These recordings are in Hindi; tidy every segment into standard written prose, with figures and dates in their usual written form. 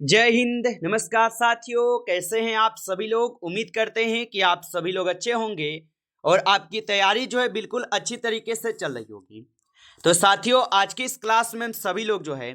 जय हिंद। नमस्कार साथियों, कैसे हैं आप सभी लोग। उम्मीद करते हैं कि आप सभी लोग अच्छे होंगे और आपकी तैयारी जो है बिल्कुल अच्छी तरीके से चल रही होगी। तो साथियों, आज की इस क्लास में हम सभी लोग जो है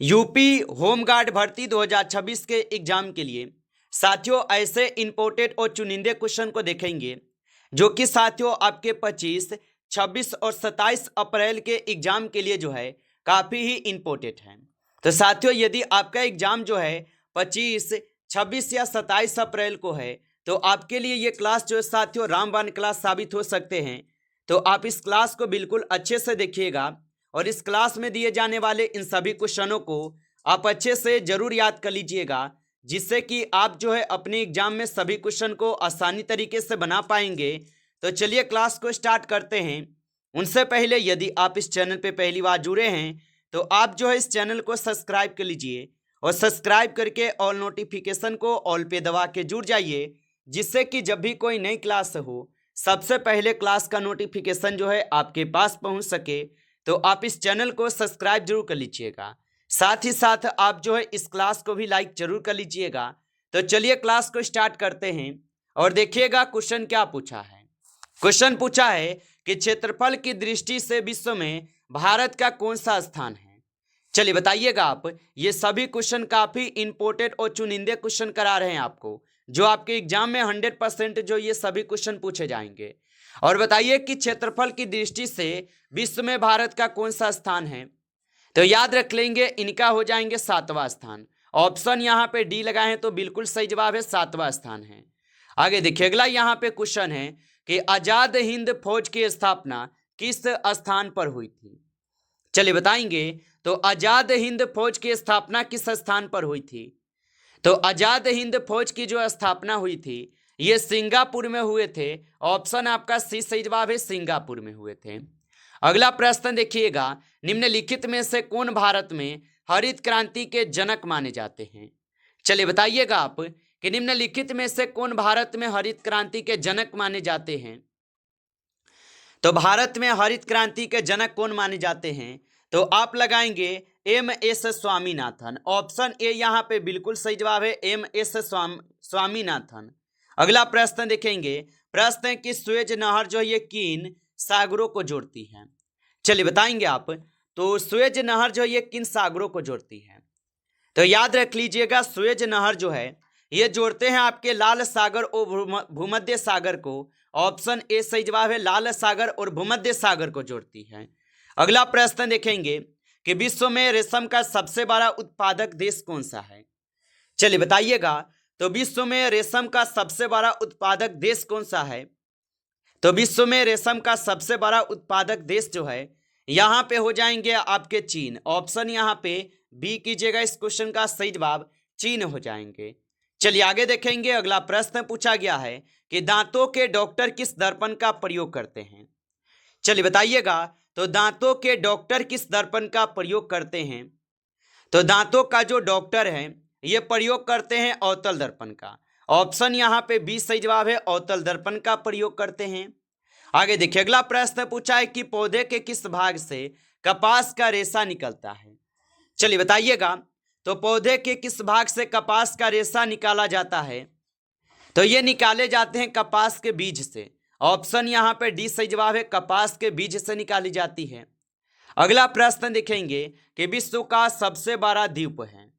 यूपी होमगार्ड भर्ती 2026 के एग्जाम के लिए साथियों ऐसे इंपोर्टेड और चुनिंदे क्वेश्चन को देखेंगे जो कि साथियों आपके 25, 26 और 27 अप्रैल के एग्जाम के लिए जो है काफ़ी ही इंपोर्टेंट है। तो साथियों, यदि आपका एग्जाम जो है 25, 26 या 27 अप्रैल को है तो आपके लिए ये क्लास जो है साथियों रामबाण क्लास साबित हो सकते हैं। तो आप इस क्लास को बिल्कुल अच्छे से देखिएगा और इस क्लास में दिए जाने वाले इन सभी क्वेश्चनों को आप अच्छे से जरूर याद कर लीजिएगा, जिससे कि आप जो है अपने एग्जाम में सभी क्वेश्चन को आसानी तरीके से बना पाएंगे। तो चलिए क्लास को स्टार्ट करते हैं। उनसे पहले यदि आप इस चैनल पे पहली बार जुड़े हैं तो आप जो है इस चैनल को सब्सक्राइब कर लीजिए और सब्सक्राइब करके ऑल नोटिफिकेशन को ऑल पे दबा के जुड़ जाइए, जिससे कि जब भी कोई नई क्लास हो सबसे पहले क्लास का नोटिफिकेशन जो है आपके पास पहुंच सके। तो आप इस चैनल को सब्सक्राइब जरूर कर लीजिएगा, साथ ही साथ आप जो है इस क्लास को भी लाइक जरूर कर लीजिएगा। तो चलिए क्लास को स्टार्ट करते हैं और देखिएगा क्वेश्चन क्या पूछा है। क्वेश्चन पूछा है कि क्षेत्रफल की दृष्टि से विश्व में भारत का कौन सा स्थान है। चलिए बताइएगा आप। ये सभी क्वेश्चन काफी इंपोर्टेंट और चुनिंदे क्वेश्चन करा रहे हैं आपको, जो आपके एग्जाम में 100% जो ये सभी क्वेश्चन पूछे जाएंगे। और बताइए कि क्षेत्रफल की दृष्टि से विश्व में भारत का कौन सा स्थान है। तो याद रख लेंगे, इनका हो जाएंगे 7वां स्थान। ऑप्शन यहाँ पे डी लगाए हैं तो बिल्कुल सही जवाब है, 7वां स्थान है। आगे देखिए, अगला यहाँ पे क्वेश्चन है कि आजाद हिंद फौज की स्थापना किस स्थान पर हुई थी। चलिए बताएंगे। तो आजाद हिंद फौज की स्थापना किस स्थान पर हुई थी। तो आजाद हिंद फौज की जो स्थापना हुई थी ये सिंगापुर में हुए थे। ऑप्शन आपका सी सही जवाब है, सिंगापुर में हुए थे। अगला प्रश्न देखिएगा, निम्नलिखित में से कौन भारत में हरित क्रांति के जनक माने जाते हैं। चलिए बताइएगा आप कि निम्नलिखित में से कौन भारत में हरित क्रांति के जनक माने जाते हैं। तो भारत में हरित क्रांति के जनक कौन माने जाते हैं। तो आप लगाएंगे एम.एस. स्वामीनाथन। ऑप्शन ए यहाँ पे बिल्कुल सही जवाब है, एम.एस. स्वामीनाथन। अगला प्रश्न देखेंगे। प्रश्न है कि सुएज नहर जो ये किन सागरों को जोड़ती है। चलिए बताएंगे आप। तो सुएज नहर जो ये किन सागरों को जोड़ती है। तो याद रख लीजिएगा, सुएज नहर जो है ये जोड़ते हैं आपके लाल सागर और भूमध्य सागर को। ऑप्शन ए सही जवाब है, लाल सागर और भूमध्य सागर को जोड़ती है। अगला प्रश्न देखेंगे कि विश्व में रेशम का सबसे बड़ा उत्पादक देश कौन सा है। चलिए बताइएगा। तो विश्व में रेशम का सबसे बड़ा उत्पादक देश कौन सा है। तो विश्व में रेशम का सबसे बड़ा उत्पादक देश जो है यहाँ पे हो जाएंगे आपके चीन। ऑप्शन यहाँ पे बी कीजिएगा, इस क्वेश्चन का सही जवाब चीन हो जाएंगे। चलिए आगे देखेंगे। अगला प्रश्न पूछा गया है कि दांतों के डॉक्टर किस दर्पण का प्रयोग करते हैं। चलिए बताइएगा। तो दांतों के डॉक्टर किस दर्पण का प्रयोग करते हैं। तो दांतों का जो डॉक्टर है ये प्रयोग करते हैं अवतल दर्पण का। ऑप्शन यहाँ पे बी सही जवाब है, अवतल दर्पण का प्रयोग करते हैं। आगे देखिए, अगला प्रश्न पूछा है कि पौधे के किस भाग से कपास का रेशा निकलता है। चलिए बताइएगा। तो पौधे के किस भाग से कपास का रेशा निकाला जाता है। तो ये निकाले जाते हैं कपास के बीज से। ऑप्शन यहाँ पे डी सही जवाब है, कपास के बीज से निकाली जाती है। अगला प्रश्न देखेंगे कि विश्व का सबसे बड़ा द्वीप है।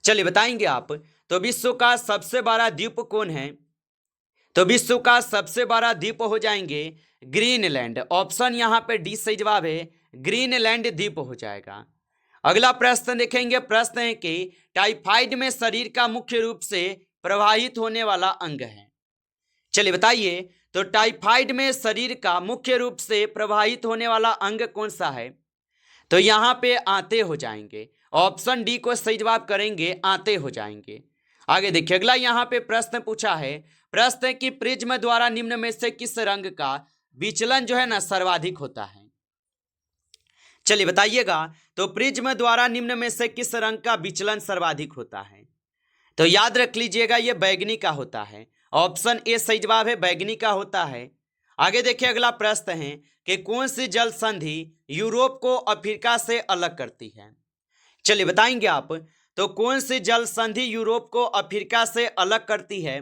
चलिए बताएंगे आप। तो विश्व का सबसे बड़ा द्वीप कौन है। तो विश्व का सबसे बड़ा द्वीप हो जाएंगे ग्रीनलैंड। ऑप्शन यहाँ पे डी सही जवाब है, ग्रीनलैंड द्वीप हो जाएगा। अगला प्रश्न देखेंगे। प्रश्न है कि टाइफाइड में शरीर का मुख्य रूप से प्रवाहित होने वाला अंग है। चलिए बताइए। तो टाइफाइड में शरीर का मुख्य रूप से प्रवाहित होने वाला अंग कौन सा है। तो यहाँ पे आंतें हो जाएंगे। ऑप्शन डी को सही जवाब करेंगे, आंतें हो जाएंगे। आगे देखिए, अगला यहाँ पे प्रश्न पूछा है। प्रश्न है कि प्रिज्म द्वारा निम्न में से किस रंग का विचलन जो है ना सर्वाधिक होता है। चलिए बताइएगा। तो प्रिज्म द्वारा निम्न में से किस रंग का विचलन सर्वाधिक होता है। तो याद रख लीजिएगा, ये बैगनी का होता है। ऑप्शन ए सही जवाब है, बैगनी का होता है। आगे देखिए, अगला प्रश्न है कि कौन सी जल संधि यूरोप को अफ्रीका से अलग करती है। चलिए बताएंगे आप। तो कौन सी जल संधि यूरोप को अफ्रीका से अलग करती है?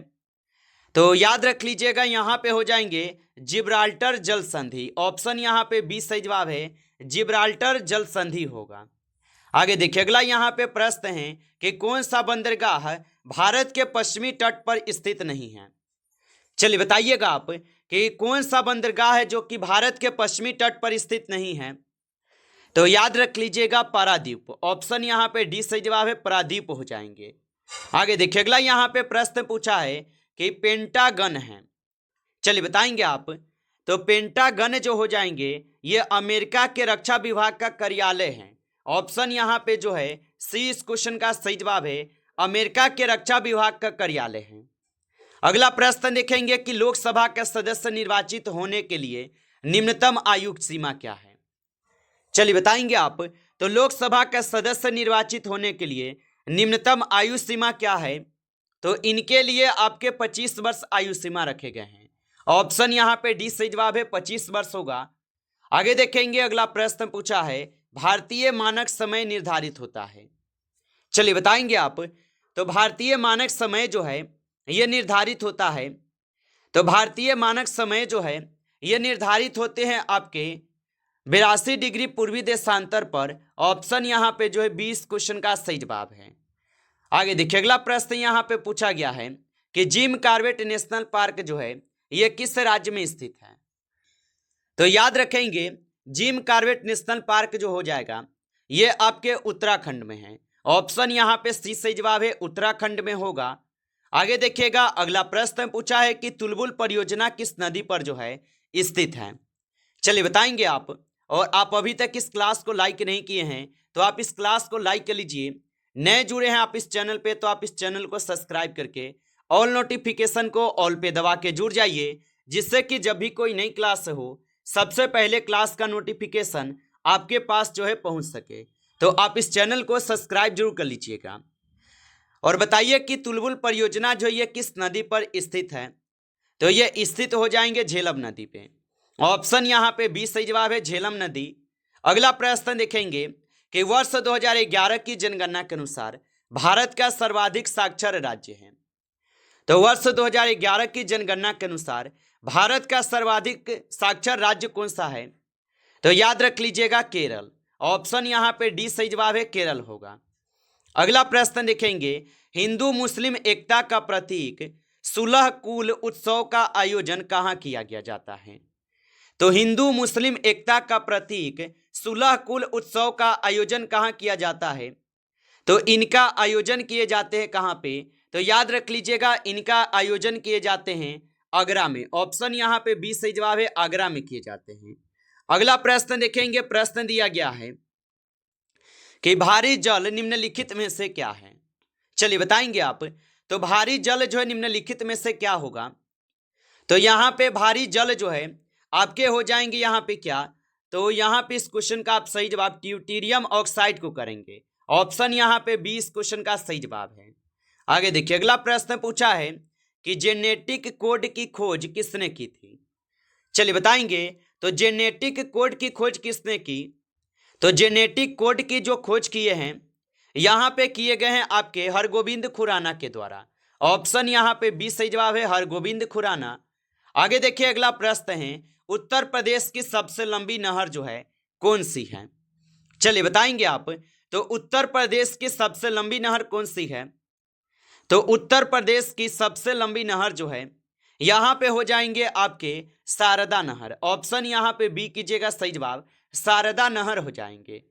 तो याद रख लीजिएगा, यहाँ पे हो जाएंगे जिब्राल्टर जल संधि। ऑप्शन यहाँ पे बी सही जवाब है, जिब्राल्टर जल संधि होगा। आगे देखिए अगला यहाँ पे प्रश्न है कि कौन सा बंदरगाह भारत के पश्चिमी तट पर स्थित नहीं है? चलिए बताइएगा आप कि कौन सा बंदरगाह है जो कि भारत के पश्चिमी तट पर स्थित नहीं है? तो याद रख लीजिएगा पारादीप। ऑप्शन यहाँ पे डी सही जवाब है, पारादीप हो जाएंगे। आगे देखिए अगला यहाँ पे प्रश्न पूछा है कि पेंटागन है। चलिए बताएंगे आप। तो पेंटागन जो हो जाएंगे ये अमेरिका के रक्षा विभाग का कार्यालय है। ऑप्शन यहाँ पे जो है सी इस क्वेश्चन का सही जवाब है, अमेरिका के रक्षा विभाग का कार्यालय है। अगला प्रश्न देखेंगे कि लोकसभा के सदस्य निर्वाचित होने के लिए निम्नतम आयु सीमा क्या है? चलिए बताएंगे आप। तो लोकसभा का सदस्य निर्वाचित होने के लिए निम्नतम आयु सीमा क्या है? तो इनके लिए आपके 25 वर्ष आयु सीमा रखे गए हैं। ऑप्शन यहाँ पे डी सही जवाब है, 25 वर्ष होगा। आगे देखेंगे अगला प्रश्न पूछा है भारतीय मानक समय निर्धारित होता है। चलिए बताएंगे आप। तो भारतीय मानक समय जो है यह निर्धारित होता है। तो भारतीय मानक समय जो है यह निर्धारित होते हैं आपके 82 डिग्री पूर्वी देशांतर पर। ऑप्शन यहाँ पे जो है 20 क्वेश्चन का सही जवाब है। आगे देखिए अगला प्रश्न यहाँ पे पूछा गया है कि जिम कॉर्बेट नेशनल पार्क जो है यह किस राज्य में स्थित है? तो याद रखेंगे जिम कॉर्बेट नेशनल पार्क जो हो जाएगा ये आपके उत्तराखंड में है। ऑप्शन यहाँ पे सी सही जवाब है, उत्तराखंड में होगा। आगे देखिएगा अगला प्रश्न पूछा है कि तुलबुल परियोजना किस नदी पर जो है स्थित है? चलिए बताएंगे आप। और आप अभी तक इस क्लास को लाइक नहीं किए हैं तो आप इस क्लास को लाइक कर लीजिए। नए जुड़े हैं आप इस चैनल पे तो आप इस चैनल को सब्सक्राइब करके ऑल नोटिफिकेशन को ऑल पे दबा के जुड़ जाइए, जिससे कि जब भी कोई नई क्लास हो सबसे पहले क्लास का नोटिफिकेशन आपके पास जो है पहुंच सके। तो आप इस चैनल को सब्सक्राइब जरूर कर लीजिएगा। और बताइए कि तुलबुल परियोजना जो ये किस नदी पर स्थित है? तो ये स्थित हो जाएंगे झेलम नदी पे। ऑप्शन यहाँ पे 20 सही जवाब है, झेलम नदी। अगला प्रश्न देखेंगे कि वर्ष 2011 की जनगणना के अनुसार भारत का सर्वाधिक साक्षर राज्य है। तो वर्ष 2011 की जनगणना के अनुसार भारत का सर्वाधिक साक्षर राज्य कौन सा है? तो याद रख लीजिएगा केरल। ऑप्शन यहाँ पे डी सही जवाब है, केरल होगा। अगला प्रश्न देखेंगे हिंदू मुस्लिम एकता का प्रतीक सुलह कुल उत्सव का आयोजन कहाँ किया गया जाता है? तो हिंदू मुस्लिम एकता का प्रतीक सुलह कुल उत्सव का आयोजन कहाँ किया जाता है? तो इनका आयोजन किए जाते हैं कहाँ पे? तो याद रख लीजिएगा इनका आयोजन किए जाते हैं आगरा में। ऑप्शन यहाँ पे 20 सही जवाब है, आगरा में किए जाते हैं। अगला प्रश्न देखेंगे। प्रश्न दिया गया है कि भारी जल निम्नलिखित में से क्या है? चलिए बताएंगे आप। तो भारी जल जो है निम्नलिखित में से क्या होगा? तो यहाँ पे भारी जल जो है आपके हो जाएंगे यहाँ पे क्या? तो यहाँ पे इस क्वेश्चन का आप सही जवाब ड्यूटेरियम ऑक्साइड को करेंगे। ऑप्शन यहाँ पे 20 क्वेश्चन का सही जवाब है। आगे देखिए अगला प्रश्न पूछा है कि जेनेटिक कोड की खोज किसने की थी? चलिए बताएंगे। तो जेनेटिक कोड की खोज किसने की? तो जेनेटिक कोड की जो खोज किए हैं यहाँ पे किए गए हैं आपके हरगोविंद खुराना के द्वारा। ऑप्शन यहाँ पे 20 सही जवाब है, हरगोविंद खुराना। आगे देखिए अगला प्रश्न है उत्तर प्रदेश की सबसे लंबी नहर जो है कौन सी है? चलिए बताएंगे आप। तो उत्तर प्रदेश की सबसे लंबी नहर कौन सी है? तो उत्तर प्रदेश की सबसे लंबी नहर जो है यहाँ पे हो जाएंगे आपके शारदा नहर। ऑप्शन यहाँ पे बी कीजिएगा सही जवाब, शारदा नहर हो जाएंगे।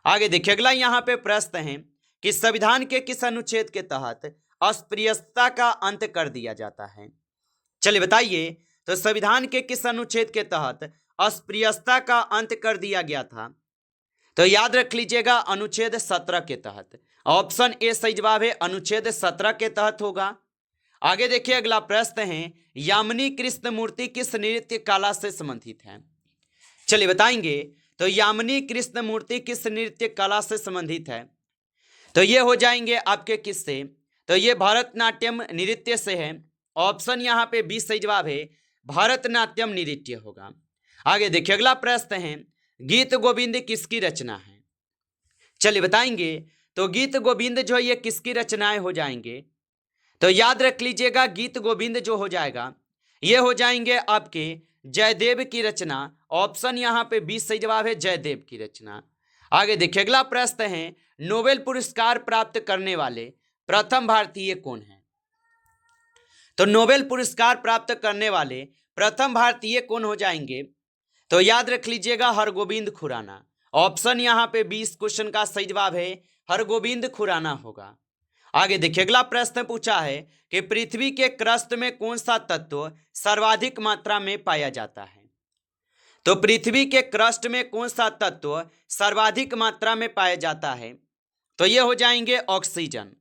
आगे देखिए अगला यहाँ पे प्रश्न है कि संविधान के किस अनुच्छेद के तहत अस्पृश्यता का अंत कर दिया जाता है? चलिए बताइए। तो संविधान के किस अनुच्छेद के तहत अस्पृश्यता का अंत कर दिया गया था? तो याद रख लीजिएगा अनुच्छेद 17 के तहत। ऑप्शन ए सही जवाब है, अनुच्छेद 17 के तहत होगा। आगे देखिए अगला प्रश्न है यामिनी कृष्ण मूर्ति किस नृत्य कला से संबंधित है? चलिए बताएंगे। तो यामिनी कृष्ण मूर्ति किस नृत्य कला से संबंधित है? तो ये हो जाएंगे आपके किससे? तो ये भरतनाट्यम नृत्य से है। ऑप्शन यहाँ पे 20 सही जवाब है, भरतनाट्यम नृत्य होगा। आगे देखिए अगला प्रश्न है गीत गोविंद किसकी रचना है? चलिए बताएंगे। तो गीत गोविंद जो है ये किसकी रचनाएं हो जाएंगे? तो याद रख लीजिएगा, गीत गोविंद जो हो जाएगा ये हो जाएंगे आपके जयदेव की रचना। ऑप्शन यहाँ पे 20 सही जवाब है, जयदेव की रचना। आगे देखिए अगला प्रश्न है, नोबेल पुरस्कार प्राप्त करने वाले प्रथम भारतीय कौन है? तो नोबेल पुरस्कार प्राप्त करने वाले प्रथम भारतीय कौन हो जाएंगे? तो याद रख लीजिएगा हरगोविंद खुराना। ऑप्शन यहाँ पे 20 क्वेश्चन का सही जवाब है, हरगोविंद खुराना होगा। आगे देखिए अगला प्रश्न पूछा है कि पृथ्वी के क्रस्ट में कौन सा तत्व सर्वाधिक मात्रा में पाया जाता है? तो पृथ्वी के क्रस्ट में कौन सा तत्व सर्वाधिक मात्रा में पाया जाता है? तो ये हो जाएंगे ऑक्सीजन।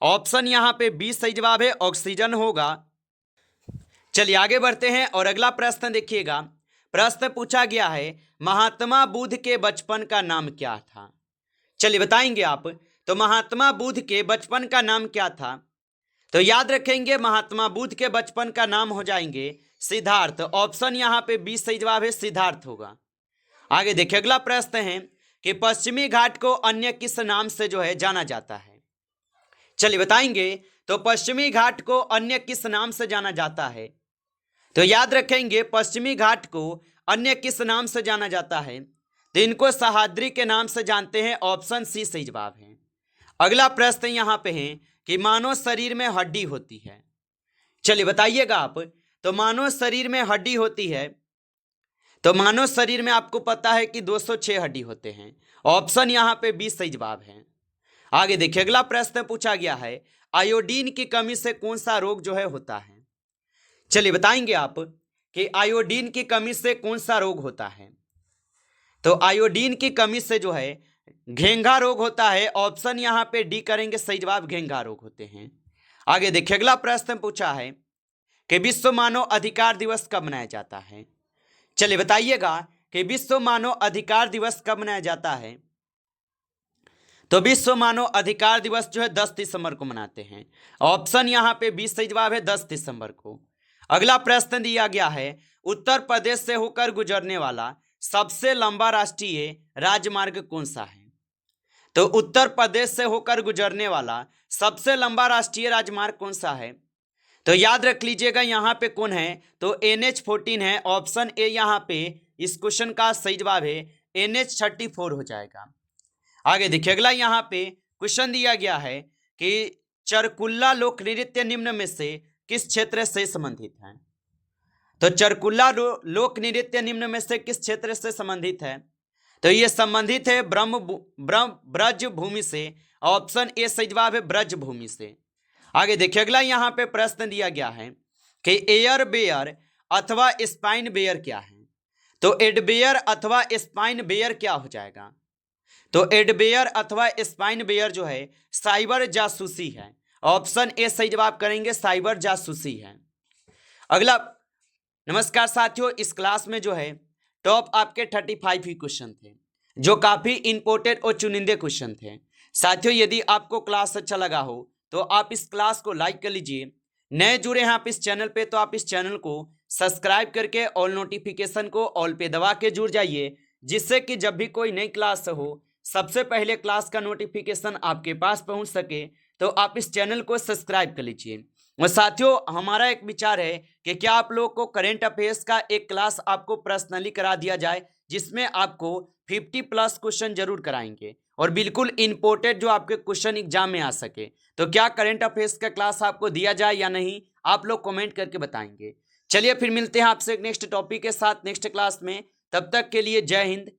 ऑप्शन यहाँ पे 20 सही जवाब है, ऑक्सीजन होगा। चलिए आगे बढ़ते हैं और अगला प्रश्न देखिएगा। प्रश्न पूछा गया है, महात्मा बुद्ध के बचपन का नाम क्या था? चलिए बताएंगे आप। तो महात्मा बुद्ध के बचपन का नाम क्या था? तो याद रखेंगे महात्मा बुद्ध के बचपन का नाम हो जाएंगे सिद्धार्थ। ऑप्शन यहाँ पे 20 सही जवाब है, सिद्धार्थ होगा। आगे देखिए अगला प्रश्न है कि पश्चिमी घाट को अन्य किस नाम से जो है जाना जाता है? चलिए बताएंगे। तो पश्चिमी घाट को अन्य किस नाम से जाना जाता है? तो याद रखेंगे पश्चिमी घाट को अन्य किस नाम से जाना जाता है? तो इनको सह्याद्री के नाम से जानते हैं। ऑप्शन सी सही जवाब है। अगला प्रश्न यहाँ पे है कि मानव शरीर में हड्डी होती है। चलिए बताइएगा आप। तो मानव शरीर में हड्डी होती है, तो मानव शरीर में आपको पता है कि 206 हड्डी होते हैं। ऑप्शन यहाँ पे 20 सही जवाब है। आगे देखिए अगला प्रश्न पूछा गया है, आयोडीन की कमी से कौन सा रोग जो है होता है? चलिए बताएंगे आप कि आयोडीन की कमी से कौन सा रोग होता है? तो आयोडीन की कमी से जो है घेंघा रोग होता है। ऑप्शन यहाँ पे डी करेंगे, सही जवाब घेंघा रोग होते हैं। आगे देखिए अगला प्रश्न पूछा है कि विश्व मानव अधिकार दिवस कब मनाया जाता है? चलिए बताइएगा कि विश्व मानव अधिकार दिवस कब मनाया जाता है? तो विश्व मानव अधिकार दिवस जो है 10 दिसंबर को मनाते हैं। ऑप्शन यहाँ पे 20 सही जवाब है, 10 दिसंबर को। अगला प्रश्न दिया गया है, उत्तर प्रदेश से होकर गुजरने वाला सबसे लंबा राष्ट्रीय राजमार्ग कौन सा है? तो उत्तर प्रदेश से होकर गुजरने वाला सबसे लंबा राष्ट्रीय राजमार्ग कौन सा है? तो याद रख लीजिएगा यहाँ पे कौन है? तो NH14 है। ऑप्शन ए यहाँ पे इस क्वेश्चन का सही जवाब है, NH34 हो जाएगा। आगे देखिए अगला यहाँ पे क्वेश्चन दिया गया है कि चरकुल्ला लोक नृत्य निम्न में से किस क्षेत्र से संबंधित है? तो चरकुल्ला लोक नृत्य निम्न में से किस क्षेत्र से संबंधित है? तो ये संबंधित है ब्रज भूमि से। ऑप्शन ए सही जवाब है, ब्रज भूमि से। आगे देखिए अगला यहाँ पे प्रश्न दिया गया है कि एयर बेयर अथवा स्पाइन बेयर क्या है? तो एडबेयर अथवा स्पाइन बेयर क्या हो जाएगा? तो एडबेयर अथवा स्पाइन बेयर जो है साइबर जासूसी है। ऑप्शन ए सही जवाब करेंगे, साइबर जासूसी है। अगला, नमस्कार साथियों, इस क्लास में जो है टॉप आपके 35 ही क्वेश्चन थे जो काफी इंपॉर्टेंट और चुनिंदे क्वेश्चन थे। साथियों यदि आपको क्लास अच्छा लगा हो तो आप इस क्लास को लाइक कर लीजिए। नए जुड़े हैं आप इस चैनल पे तो आप इस चैनल को सब्सक्राइब करके ऑल नोटिफिकेशन को ऑल पे दबा के जुड़ जाइए, जिससे कि जब भी कोई नई क्लास हो सबसे पहले क्लास का नोटिफिकेशन आपके पास पहुंच सके। तो आप इस चैनल को सब्सक्राइब कर लीजिए। और साथियों हमारा एक विचार है कि क्या आप लोग को करंट अफेयर्स का एक क्लास आपको पर्सनली करा दिया जाए, जिसमें आपको 50+ क्वेश्चन जरूर कराएंगे और बिल्कुल इंपॉर्टेंट जो आपके क्वेश्चन एग्जाम में आ सके। तो क्या करंट अफेयर्स का क्लास आपको दिया जाए या नहीं, आप लोग कमेंट करके बताएंगे। चलिए फिर मिलते हैं आपसे नेक्स्ट टॉपिक के साथ नेक्स्ट क्लास में। तब तक के लिए जय हिंद,